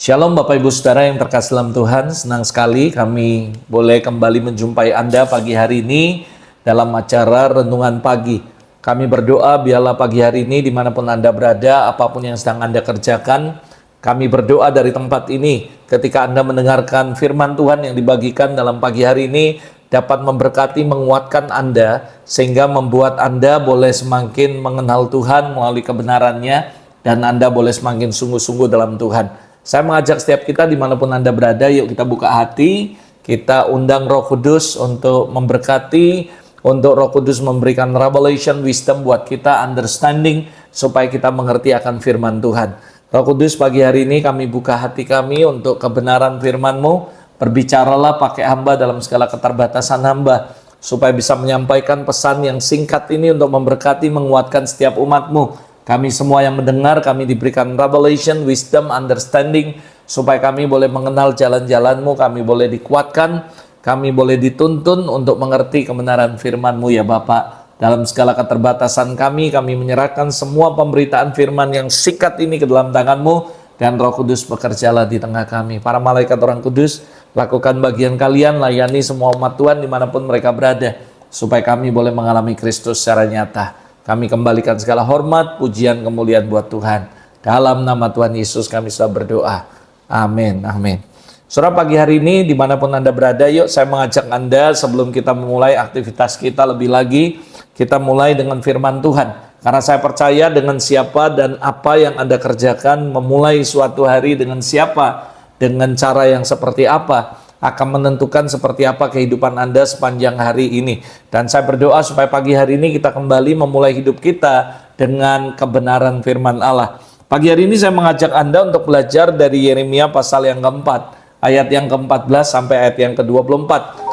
Shalom Bapak Ibu Saudara yang terkasih dalam Tuhan, senang sekali kami boleh kembali menjumpai Anda pagi hari ini dalam acara Renungan Pagi. Kami berdoa biarlah pagi hari ini dimanapun Anda berada, apapun yang sedang Anda kerjakan, kami berdoa dari tempat ini ketika Anda mendengarkan firman Tuhan yang dibagikan dalam pagi hari ini dapat memberkati, menguatkan Anda sehingga membuat Anda boleh semakin mengenal Tuhan melalui kebenarannya dan Anda boleh semakin sungguh-sungguh dalam Tuhan. Saya mengajak setiap kita dimanapun Anda berada, yuk kita buka hati, kita undang Roh Kudus untuk memberkati, untuk Roh Kudus memberikan revelation, wisdom buat kita, understanding, supaya kita mengerti akan firman Tuhan. Roh Kudus, pagi hari ini kami buka hati kami untuk kebenaran firman-Mu, berbicaralah pakai hamba dalam segala keterbatasan hamba, supaya bisa menyampaikan pesan yang singkat ini untuk memberkati, menguatkan setiap umat-Mu. Kami semua yang mendengar, kami diberikan revelation, wisdom, understanding, supaya kami boleh mengenal jalan-jalan-Mu, kami boleh dikuatkan, kami boleh dituntun untuk mengerti kebenaran firman-Mu ya Bapak. Dalam segala keterbatasan kami menyerahkan semua pemberitaan firman yang singkat ini ke dalam tangan-Mu, dan Roh Kudus bekerjalah di tengah kami. Para malaikat orang kudus, lakukan bagian kalian, layani semua umat Tuhan dimanapun mereka berada, supaya kami boleh mengalami Kristus secara nyata. Kami kembalikan segala hormat, pujian, kemuliaan buat Tuhan. Dalam nama Tuhan Yesus kami sudah berdoa. Amin, amin. Saudara, pagi hari ini dimanapun Anda berada, yuk saya mengajak Anda sebelum kita memulai aktivitas kita lebih lagi, kita mulai dengan firman Tuhan. Karena saya percaya dengan siapa dan apa yang Anda kerjakan, memulai suatu hari dengan siapa, dengan cara yang seperti apa, akan menentukan seperti apa kehidupan Anda sepanjang hari ini. Dan saya berdoa supaya pagi hari ini kita kembali memulai hidup kita dengan kebenaran firman Allah. Pagi hari ini saya mengajak Anda untuk belajar dari Yeremia pasal yang keempat, ayat yang ke-14 sampai ayat yang ke-24.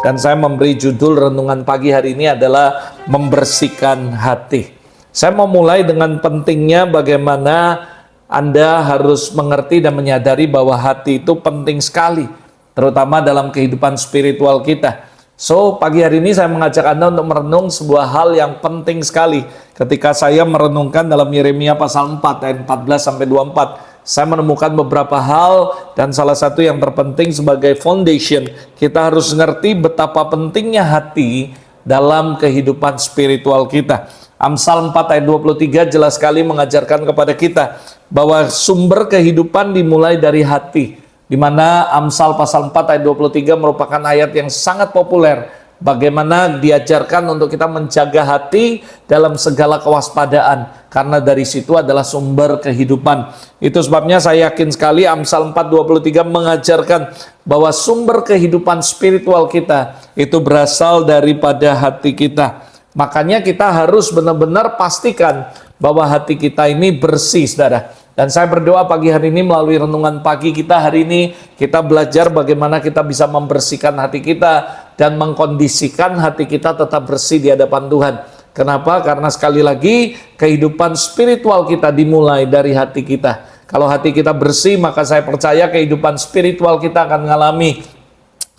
Dan saya memberi judul renungan pagi hari ini adalah membersihkan hati. Saya mau mulai dengan pentingnya bagaimana Anda harus mengerti dan menyadari bahwa hati itu penting sekali, terutama dalam kehidupan spiritual kita. So, pagi hari ini saya mengajak Anda untuk merenung sebuah hal yang penting sekali. Ketika saya merenungkan dalam Yeremia pasal 4 ayat 14 sampai 24, saya menemukan beberapa hal, dan salah satu yang terpenting sebagai foundation, kita harus mengerti betapa pentingnya hati dalam kehidupan spiritual kita. Amsal 4 ayat 23 jelas sekali mengajarkan kepada kita bahwa sumber kehidupan dimulai dari hati, di mana Amsal pasal 4 ayat 23 merupakan ayat yang sangat populer. Bagaimana diajarkan untuk kita menjaga hati dalam segala kewaspadaan, karena dari situ adalah sumber kehidupan. Itu sebabnya saya yakin sekali Amsal 4:23 mengajarkan bahwa sumber kehidupan spiritual kita itu berasal daripada hati kita. Makanya kita harus benar-benar pastikan bahwa hati kita ini bersih, saudara. Dan saya berdoa pagi hari ini melalui renungan pagi kita hari ini, kita belajar bagaimana kita bisa membersihkan hati kita dan mengkondisikan hati kita tetap bersih di hadapan Tuhan. Kenapa? Karena sekali lagi kehidupan spiritual kita dimulai dari hati kita. Kalau hati kita bersih, maka saya percaya kehidupan spiritual kita akan mengalami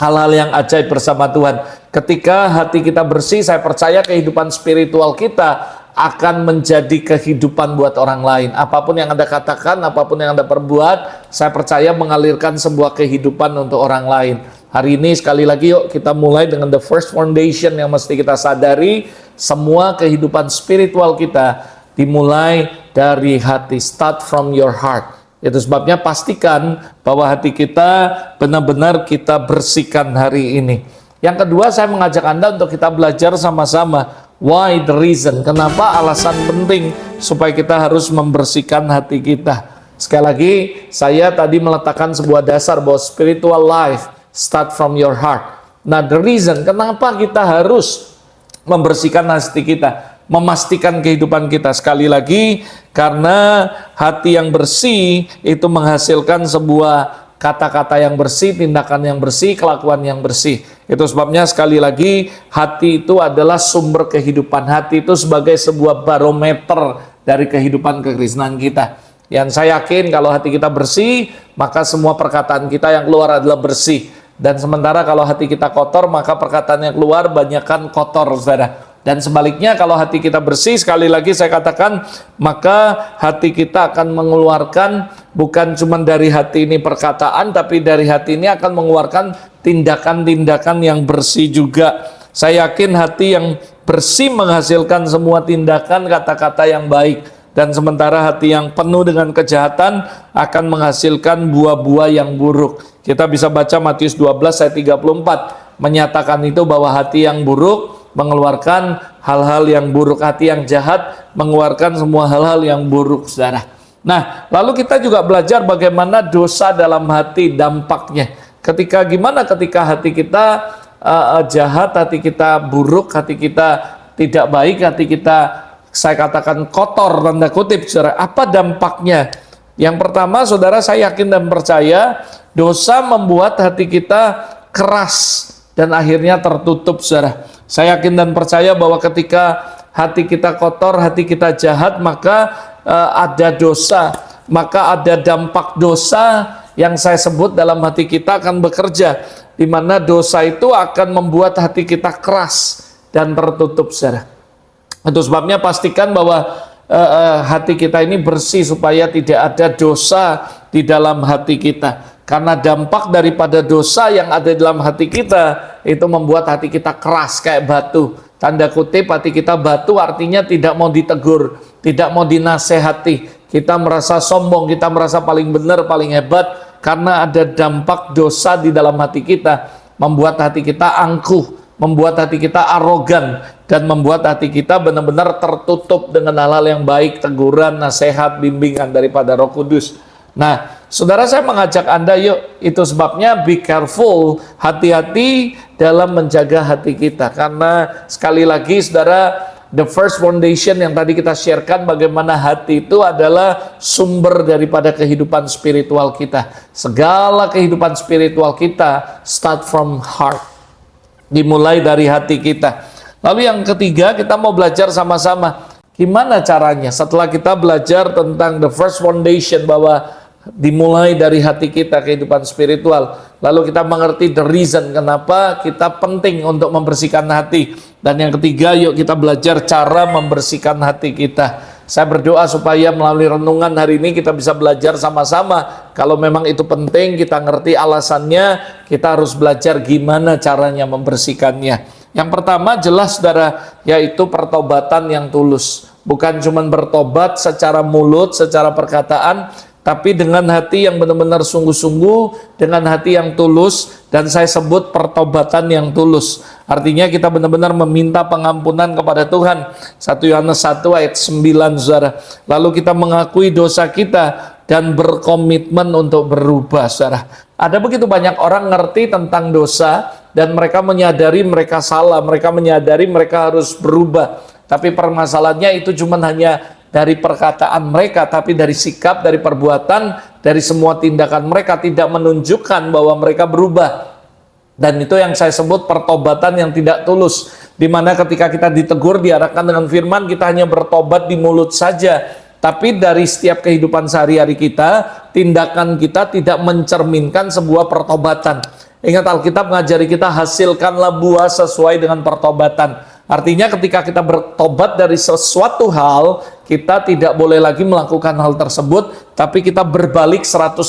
hal-hal yang ajaib bersama Tuhan. Ketika hati kita bersih, saya percaya kehidupan spiritual kita akan menjadi kehidupan buat orang lain. Apapun yang Anda katakan, apapun yang Anda perbuat, saya percaya mengalirkan sebuah kehidupan untuk orang lain. Hari ini sekali lagi yuk kita mulai dengan the first foundation yang mesti kita sadari. Semua kehidupan spiritual kita dimulai dari hati. Start from your heart. Itu sebabnya pastikan bahwa hati kita benar-benar kita bersihkan hari ini. Yang kedua, saya mengajak Anda untuk kita belajar sama-sama. Why the reason? Kenapa alasan penting supaya kita harus membersihkan hati kita? Sekali lagi, saya tadi meletakkan sebuah dasar bahwa spiritual life start from your heart. Nah, the reason kenapa kita harus membersihkan hati kita, memastikan kehidupan kita, sekali lagi karena hati yang bersih itu menghasilkan sebuah kata-kata yang bersih, tindakan yang bersih, kelakuan yang bersih. Itu sebabnya sekali lagi hati itu adalah sumber kehidupan. Hati itu sebagai sebuah barometer dari kehidupan kekristenan kita. Yang saya yakin kalau hati kita bersih, maka semua perkataan kita yang keluar adalah bersih. Dan sementara kalau hati kita kotor, maka perkataan yang keluar banyakkan kotor, saudara. Dan sebaliknya kalau hati kita bersih, sekali lagi saya katakan, maka hati kita akan mengeluarkan bukan cuma dari hati ini perkataan, tapi dari hati ini akan mengeluarkan tindakan-tindakan yang bersih juga. Saya yakin hati yang bersih menghasilkan semua tindakan kata-kata yang baik. Dan sementara hati yang penuh dengan kejahatan akan menghasilkan buah-buah yang buruk. Kita bisa baca Matius 12 ayat 34, menyatakan itu bahwa hati yang buruk mengeluarkan hal-hal yang buruk, hati yang jahat mengeluarkan semua hal-hal yang buruk, saudara. Nah, lalu kita juga belajar bagaimana dosa dalam hati dampaknya. Gimana ketika hati kita jahat, hati kita buruk, hati kita tidak baik, hati kita saya katakan kotor, tanda kutip, saudara. Apa dampaknya? Yang pertama, saudara, saya yakin dan percaya dosa membuat hati kita keras dan akhirnya tertutup, saudara. Saya yakin dan percaya bahwa ketika hati kita kotor, hati kita jahat, maka ada dosa, maka ada dampak dosa yang saya sebut dalam hati kita akan bekerja, di mana dosa itu akan membuat hati kita keras dan tertutup, saudara. Itu sebabnya pastikan bahwa hati kita ini bersih supaya tidak ada dosa di dalam hati kita. Karena dampak daripada dosa yang ada dalam hati kita itu membuat hati kita keras kayak batu. Tanda kutip, hati kita batu artinya tidak mau ditegur, tidak mau dinasehati. Kita merasa sombong, kita merasa paling benar, paling hebat karena ada dampak dosa di dalam hati kita, membuat hati kita angkuh, membuat hati kita arogan, dan membuat hati kita benar-benar tertutup dengan hal-hal yang baik, teguran, nasihat, bimbingan daripada Roh Kudus. Nah, saudara, saya mengajak Anda, yuk, itu sebabnya be careful, hati-hati dalam menjaga hati kita. Karena sekali lagi, saudara, the first foundation yang tadi kita sharekan, bagaimana hati itu adalah sumber daripada kehidupan spiritual kita. Segala kehidupan spiritual kita start from heart, dimulai dari hati kita. Lalu yang ketiga, kita mau belajar sama-sama gimana caranya setelah kita belajar tentang the first foundation, bahwa dimulai dari hati kita kehidupan spiritual. Lalu kita mengerti the reason kenapa kita penting untuk membersihkan hati. Dan yang ketiga, yuk kita belajar cara membersihkan hati kita. Saya berdoa supaya melalui renungan hari ini kita bisa belajar sama-sama. Kalau memang itu penting, kita ngerti alasannya, kita harus belajar gimana caranya membersihkannya. Yang pertama jelas, saudara, yaitu pertobatan yang tulus. Bukan cuma bertobat secara mulut, secara perkataan, tapi dengan hati yang benar-benar sungguh-sungguh, dengan hati yang tulus, dan saya sebut pertobatan yang tulus. Artinya kita benar-benar meminta pengampunan kepada Tuhan. 1 Yohanes 1 ayat 9, saudara. Lalu kita mengakui dosa kita dan berkomitmen untuk berubah, saudara. Ada begitu banyak orang ngerti tentang dosa, dan mereka menyadari mereka salah, mereka menyadari mereka harus berubah. Tapi permasalahannya itu cuma hanya dari perkataan mereka, tapi dari sikap, dari perbuatan, dari semua tindakan mereka tidak menunjukkan bahwa mereka berubah. Dan itu yang saya sebut pertobatan yang tidak tulus, di mana ketika kita ditegur, diarahkan dengan firman, kita hanya bertobat di mulut saja, tapi dari setiap kehidupan sehari-hari kita, tindakan kita tidak mencerminkan sebuah pertobatan. Ingat, Alkitab mengajari kita, hasilkanlah buah sesuai dengan pertobatan. Artinya ketika kita bertobat dari sesuatu hal, kita tidak boleh lagi melakukan hal tersebut, tapi kita berbalik 180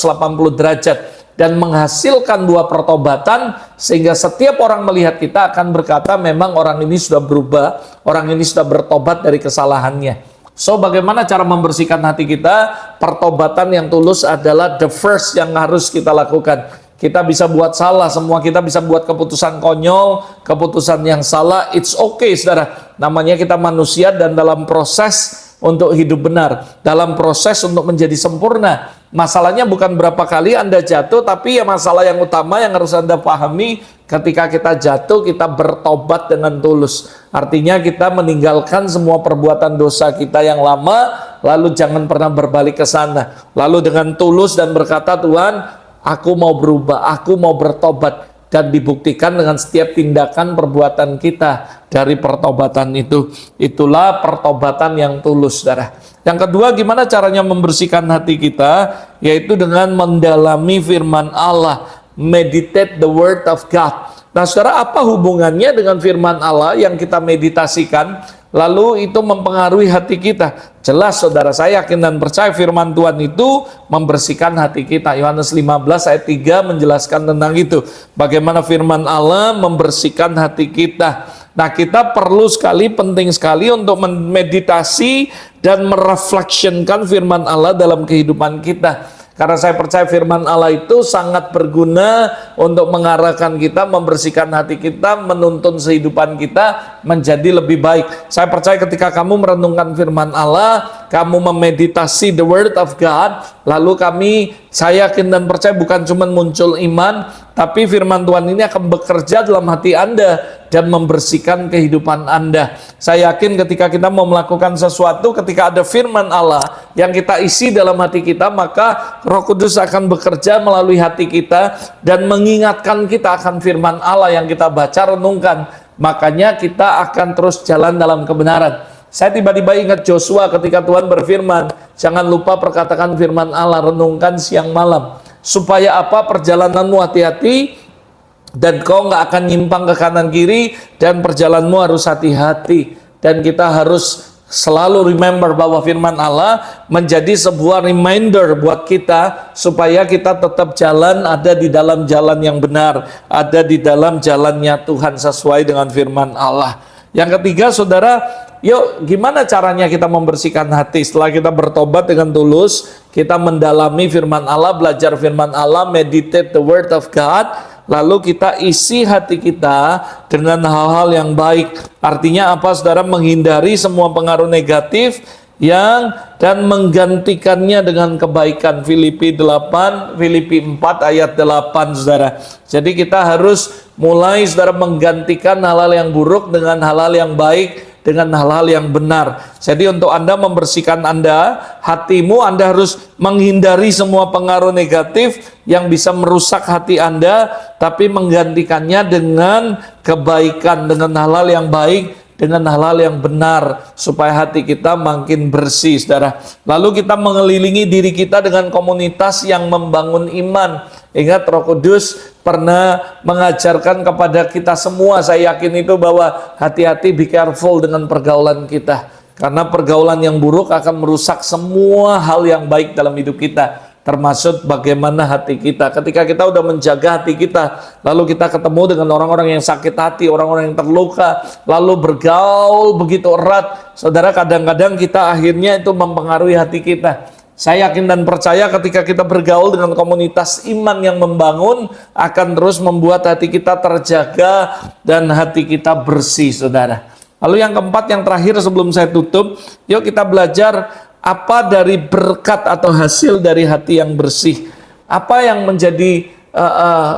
derajat dan menghasilkan buah pertobatan, sehingga setiap orang melihat kita akan berkata, memang orang ini sudah berubah, orang ini sudah bertobat dari kesalahannya. So, bagaimana cara membersihkan hati kita? Pertobatan yang tulus adalah the first yang harus kita lakukan. Kita bisa buat salah, semua kita bisa buat keputusan konyol, keputusan yang salah, it's okay, saudara. Namanya kita manusia dan dalam proses untuk hidup benar, dalam proses untuk menjadi sempurna. Masalahnya bukan berapa kali Anda jatuh, tapi ya masalah yang utama yang harus Anda pahami, ketika kita jatuh, kita bertobat dengan tulus. Artinya kita meninggalkan semua perbuatan dosa kita yang lama, lalu jangan pernah berbalik ke sana. Lalu dengan tulus dan berkata, Tuhan, aku mau berubah, aku mau bertobat. Dan dibuktikan dengan setiap tindakan perbuatan kita dari pertobatan itu. Itulah pertobatan yang tulus, saudara. Yang kedua, gimana caranya membersihkan hati kita? Yaitu dengan mendalami firman Allah. Meditate the word of God. Nah, saudara, apa hubungannya dengan firman Allah yang kita meditasikan, lalu itu mempengaruhi hati kita? Jelas, saudara, saya yakin dan percaya firman Tuhan itu membersihkan hati kita. Yohanes 15 ayat 3 menjelaskan tentang itu. Bagaimana firman Allah membersihkan hati kita. Nah, kita perlu sekali, penting sekali untuk memeditasi dan mereflectionkan firman Allah dalam kehidupan kita. Karena saya percaya firman Allah itu sangat berguna untuk mengarahkan kita, membersihkan hati kita, menuntun kehidupan kita menjadi lebih baik. Saya percaya ketika kamu merenungkan firman Allah, kamu memeditasi the word of God, lalu saya yakin dan percaya bukan cuma muncul iman, tapi firman Tuhan ini akan bekerja dalam hati Anda dan membersihkan kehidupan Anda. Saya yakin ketika kita mau melakukan sesuatu, ketika ada firman Allah yang kita isi dalam hati kita, maka Roh Kudus akan bekerja melalui hati kita dan mengingatkan kita akan firman Allah yang kita baca, renungkan. Makanya kita akan terus jalan dalam kebenaran. Saya tiba-tiba ingat Joshua ketika Tuhan berfirman, jangan lupa perkatakan firman Allah, renungkan siang malam. Supaya apa? Perjalananmu hati-hati, dan kau nggak akan nyimpang ke kanan kiri, dan perjalananmu harus hati-hati. Dan kita harus selalu remember bahwa firman Allah menjadi sebuah reminder buat kita supaya kita tetap jalan, ada di dalam jalan yang benar, ada di dalam jalannya Tuhan sesuai dengan firman Allah. Yang ketiga, saudara, yuk gimana caranya kita membersihkan hati? Setelah kita bertobat dengan tulus, kita mendalami firman Allah, belajar firman Allah, meditate the word of God, lalu kita isi hati kita dengan hal-hal yang baik. Artinya apa, saudara? Menghindari semua pengaruh negatif dan menggantikannya dengan kebaikan. Filipi 4 ayat 8, saudara. Jadi kita harus mulai, saudara, menggantikan hal-hal yang buruk dengan hal-hal yang baik, dengan hal-hal yang benar. Jadi untuk Anda membersihkan hatimu, Anda harus menghindari semua pengaruh negatif yang bisa merusak hati Anda, tapi menggantikannya dengan kebaikan, dengan hal-hal yang baik, dengan hal-hal yang benar, supaya hati kita makin bersih, saudara. Lalu kita mengelilingi diri kita dengan komunitas yang membangun iman. Ingat, Roh Kudus pernah mengajarkan kepada kita semua, saya yakin itu, bahwa hati-hati, be careful dengan pergaulan kita. Karena pergaulan yang buruk akan merusak semua hal yang baik dalam hidup kita, termasuk bagaimana hati kita. Ketika kita udah menjaga hati kita, lalu kita ketemu dengan orang-orang yang sakit hati, orang-orang yang terluka, lalu bergaul begitu erat, saudara, kadang-kadang kita akhirnya itu mempengaruhi hati kita. Saya yakin dan percaya ketika kita bergaul dengan komunitas iman yang membangun, akan terus membuat hati kita terjaga dan hati kita bersih, saudara. Lalu yang keempat, yang terakhir sebelum saya tutup, yuk kita belajar apa dari berkat atau hasil dari hati yang bersih. Apa yang menjadi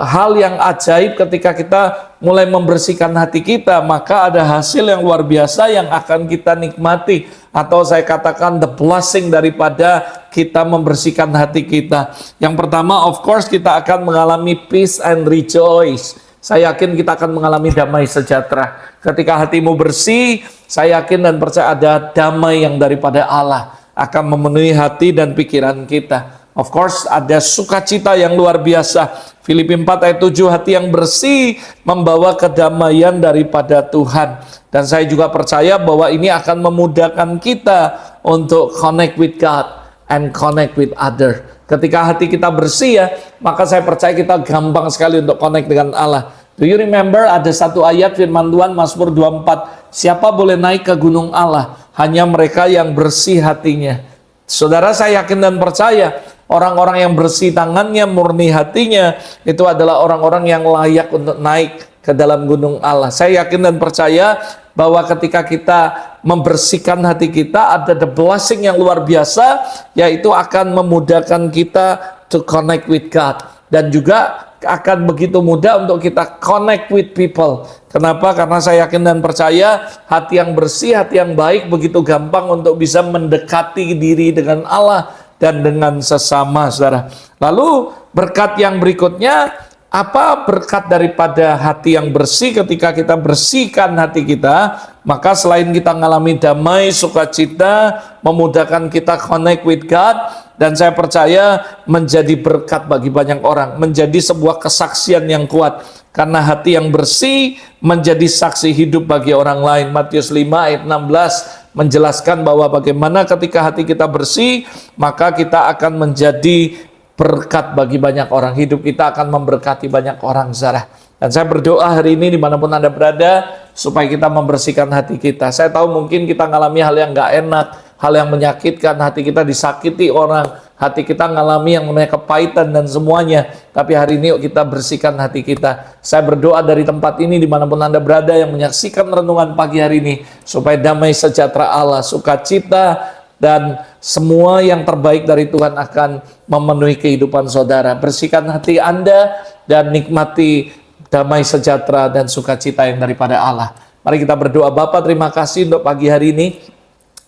hal yang ajaib ketika kita mulai membersihkan hati kita, maka ada hasil yang luar biasa yang akan kita nikmati, atau saya katakan the blessing daripada kita membersihkan hati kita. Yang pertama, of course, kita akan mengalami peace and rejoice. Saya yakin kita akan mengalami damai sejahtera. Ketika hatimu bersih, saya yakin dan percaya ada damai yang daripada Allah akan memenuhi hati dan pikiran kita. Of course, ada sukacita yang luar biasa. Filipi 4 ayat 7, hati yang bersih membawa kedamaian daripada Tuhan. Dan saya juga percaya bahwa ini akan memudahkan kita untuk connect with God and connect with other. Ketika hati kita bersih, ya, maka saya percaya kita gampang sekali untuk connect dengan Allah. Do you remember ada satu ayat firman Tuhan, Mazmur 24, siapa boleh naik ke gunung Allah? Hanya mereka yang bersih hatinya. Saudara, saya yakin dan percaya orang-orang yang bersih tangannya, murni hatinya, itu adalah orang-orang yang layak untuk naik ke dalam gunung Allah. Saya yakin dan percaya bahwa ketika kita membersihkan hati kita, ada the blessing yang luar biasa, yaitu akan memudahkan kita to connect with God. Dan juga akan begitu mudah untuk kita connect with people. Kenapa? Karena saya yakin dan percaya hati yang bersih, hati yang baik begitu gampang untuk bisa mendekati diri dengan Allah dan dengan sesama, saudara. Lalu berkat yang berikutnya, apa berkat daripada hati yang bersih? Ketika kita bersihkan hati kita, maka selain kita mengalami damai, sukacita, memudahkan kita connect with God, dan saya percaya menjadi berkat bagi banyak orang, menjadi sebuah kesaksian yang kuat. Karena hati yang bersih menjadi saksi hidup bagi orang lain. Matius 5 ayat 16 menjelaskan bahwa bagaimana ketika hati kita bersih, maka kita akan menjadi berkat bagi banyak orang. Hidup kita akan memberkati banyak orang, saudara. Dan saya berdoa hari ini dimanapun Anda berada, supaya kita membersihkan hati kita. Saya tahu mungkin kita ngalami hal yang gak enak, hal yang menyakitkan, hati kita disakiti orang, hati kita ngalami yang namanya kepahitan dan semuanya. Tapi hari ini yuk kita bersihkan hati kita. Saya berdoa dari tempat ini dimanapun Anda berada yang menyaksikan renungan pagi hari ini, supaya damai sejahtera Allah, sukacita, dan semua yang terbaik dari Tuhan akan memenuhi kehidupan saudara. Bersihkan hati Anda dan nikmati damai sejahtera dan sukacita yang daripada Allah. Mari kita berdoa. Bapa, terima kasih untuk pagi hari ini.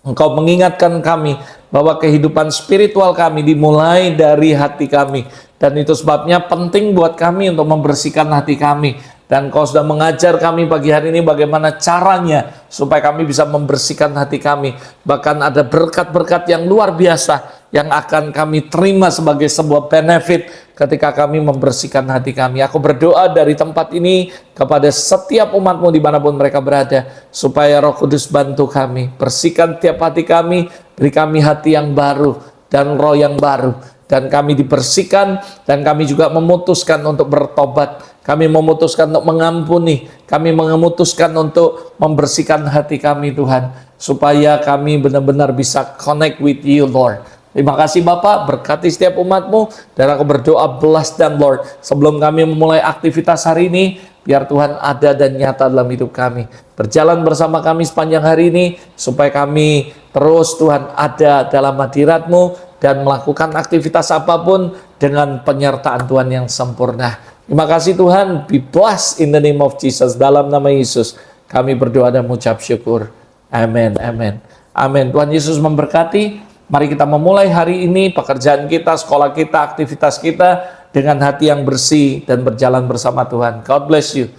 Engkau mengingatkan kami bahwa kehidupan spiritual kami dimulai dari hati kami. Dan itu sebabnya penting buat kami untuk membersihkan hati kami. Dan Kau sudah mengajar kami pagi hari ini bagaimana caranya supaya kami bisa membersihkan hati kami. Bahkan ada berkat-berkat yang luar biasa yang akan kami terima sebagai sebuah benefit ketika kami membersihkan hati kami. Aku berdoa dari tempat ini kepada setiap umat-Mu dimanapun mereka berada, supaya Roh Kudus bantu kami, bersihkan tiap hati kami, beri kami hati yang baru dan roh yang baru. Dan kami dibersihkan, dan kami juga memutuskan untuk bertobat. Kami memutuskan untuk mengampuni. Kami memutuskan untuk membersihkan hati kami, Tuhan, supaya kami benar-benar bisa connect with you, Lord. Terima kasih Bapak, berkati setiap umat-Mu, dan aku berdoa bless them, Lord. Sebelum kami memulai aktivitas hari ini, biar Tuhan ada dan nyata dalam hidup kami. Berjalan bersama kami sepanjang hari ini, supaya kami terus, Tuhan, ada dalam hadirat-Mu, dan melakukan aktivitas apapun dengan penyertaan Tuhan yang sempurna. Terima kasih Tuhan, be blessed in the name of Jesus. Dalam nama Yesus, kami berdoa dan mengucap syukur. Amin, amin, amin. Tuhan Yesus memberkati. Mari kita memulai hari ini, pekerjaan kita, sekolah kita, aktivitas kita, dengan hati yang bersih dan berjalan bersama Tuhan. God bless you.